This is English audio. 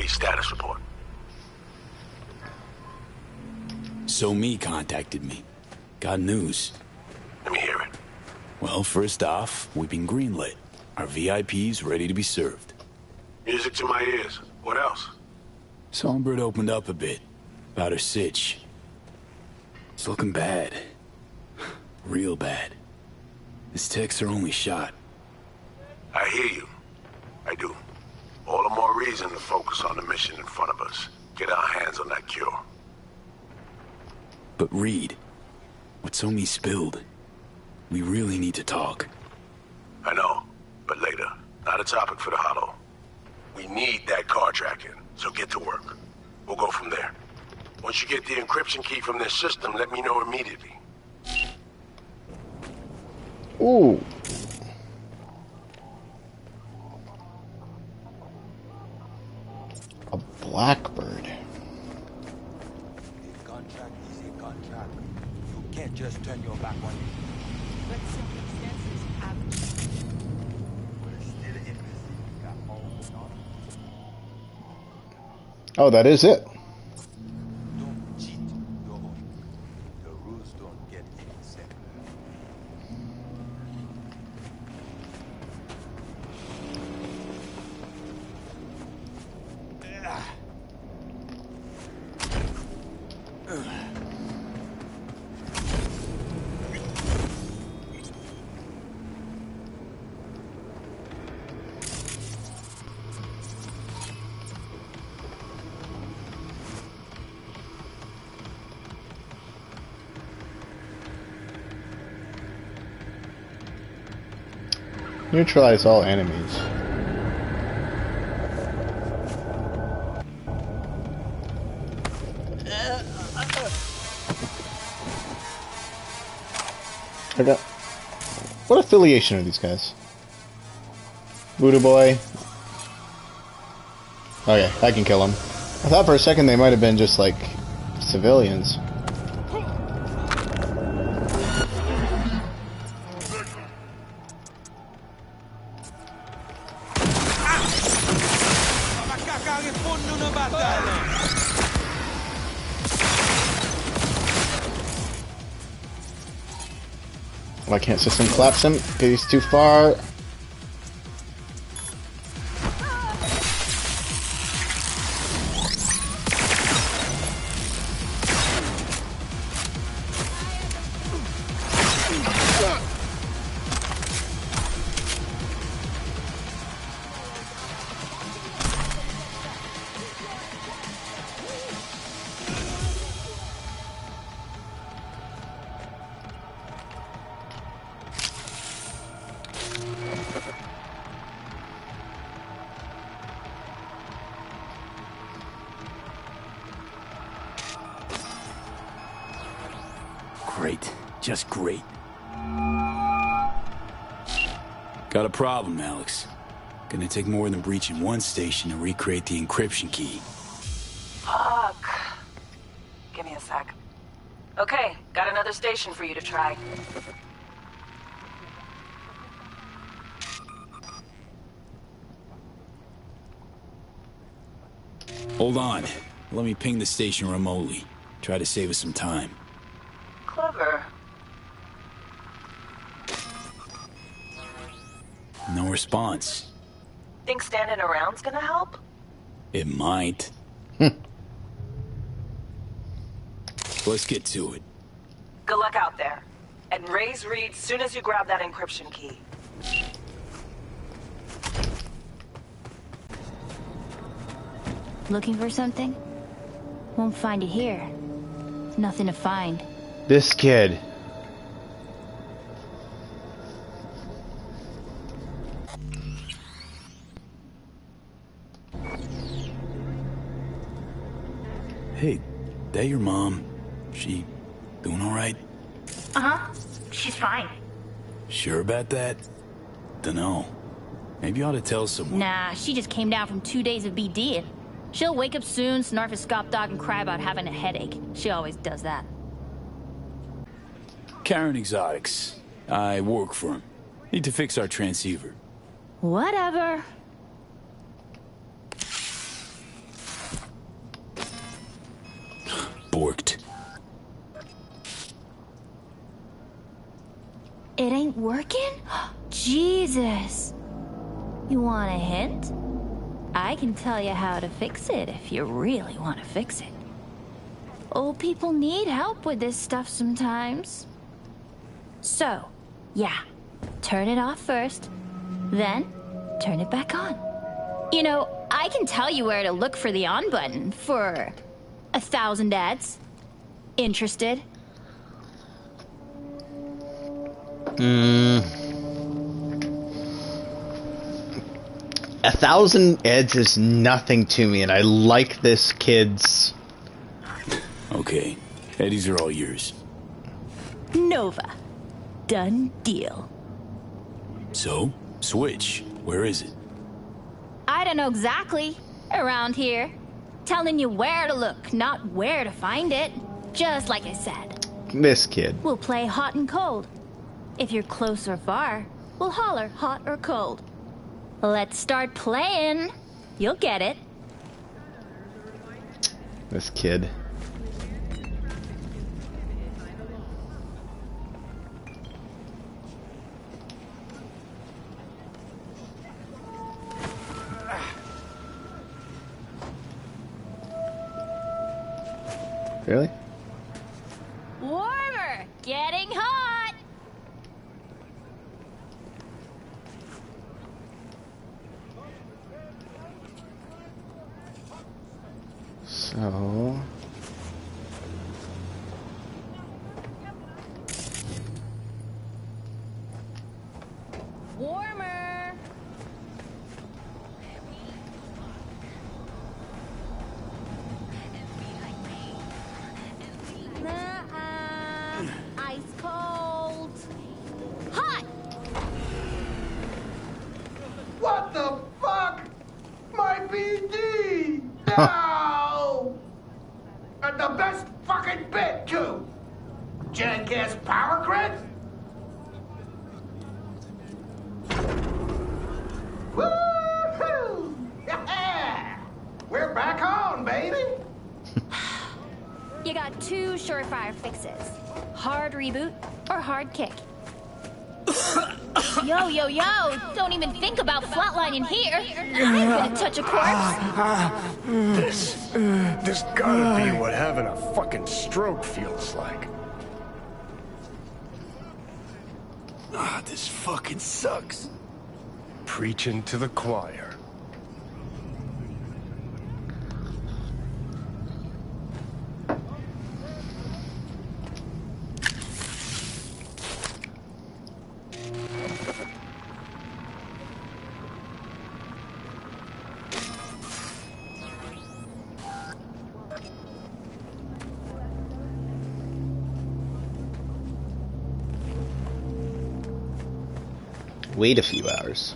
status report. So Me contacted me. Got news. Let me hear it. Well, first off, we've been greenlit. Our VIP's ready to be served. Music to my ears. What else? Songbird opened up a bit about her sitch. It's looking bad. Real bad. His tech's her only shot. I hear you. I do. All the more reason to focus on the mission in front of us. Get our hands on that cure. But Reed, what Somi spilled, we really need to talk. I know, but later. Not a topic for the Hollow. We need that car tracking, so get to work. We'll go from there. Once you get the encryption key from this system, let me know immediately. Ooh. A blackbird. A contract is a contract. You can't just turn your back on it. But circumstances have changed. We're still interested. Got homes on. Oh, that is it. Don't cheat your own. The rules don't get any simpler. Neutralize all enemies. What affiliation are these guys? Voodoo Boy. Okay, I can kill him. I thought for a second they might have been just like civilians. Why can't system collapse him? Because he's too far. Great. Just great. Got a problem, Alex. Gonna take more than breaching one station to recreate the encryption key. Fuck. Give me a sec. Okay, got another station for you to try. Hold on. Let me ping the station remotely. Try to save us some time. Clever. No response. Think standing around's gonna help? It might. Let's get to it. Good luck out there. And raise Reed soon as you grab that encryption key. Looking for something? Won't find it here. Nothing to find. This kid. Hey, that your mom? She doing all right? Uh-huh. She's fine. Sure about that? Dunno. Maybe you ought to tell someone. Nah, she just came down from 2 days of BD. She'll wake up soon, snarf a scop dog, and cry about having a headache. She always does that. Karen Exotics. I work for him. Need to fix our transceiver. Whatever. forked. It ain't working? Jesus. You want a hint? I can tell you how to fix it if you really want to fix it. Old people need help with this stuff sometimes. So, yeah, turn it off first, then turn it back on. You know, I can tell you where to look for the on button for 1,000 ads. Interested? 1,000 eds is nothing to me, and I like this kid's... Okay, Eddies are all yours. Nova. Done deal. So, Switch, where is it? I don't know exactly. Around here. Telling you where to look, not where to find it. Just like I said. This kid. We'll play hot and cold. If you're close or far, we'll holler hot or cold. Let's start playing. You'll get it. This kid. Really? Warmer! Getting hot! So... Warmer! Ice cold. Hot! What the fuck? My BD! No! And the best fucking bit, too! Jackass power grid? Woohoo! Yeah! We're back on, baby! You got two surefire fixes. Hard reboot or hard kick. Yo, yo, yo! Don't even think about flatlining here. I'm gonna touch a corpse. This gotta be what having a fucking stroke feels like. This fucking sucks. Preaching to the choir. Wait a few hours.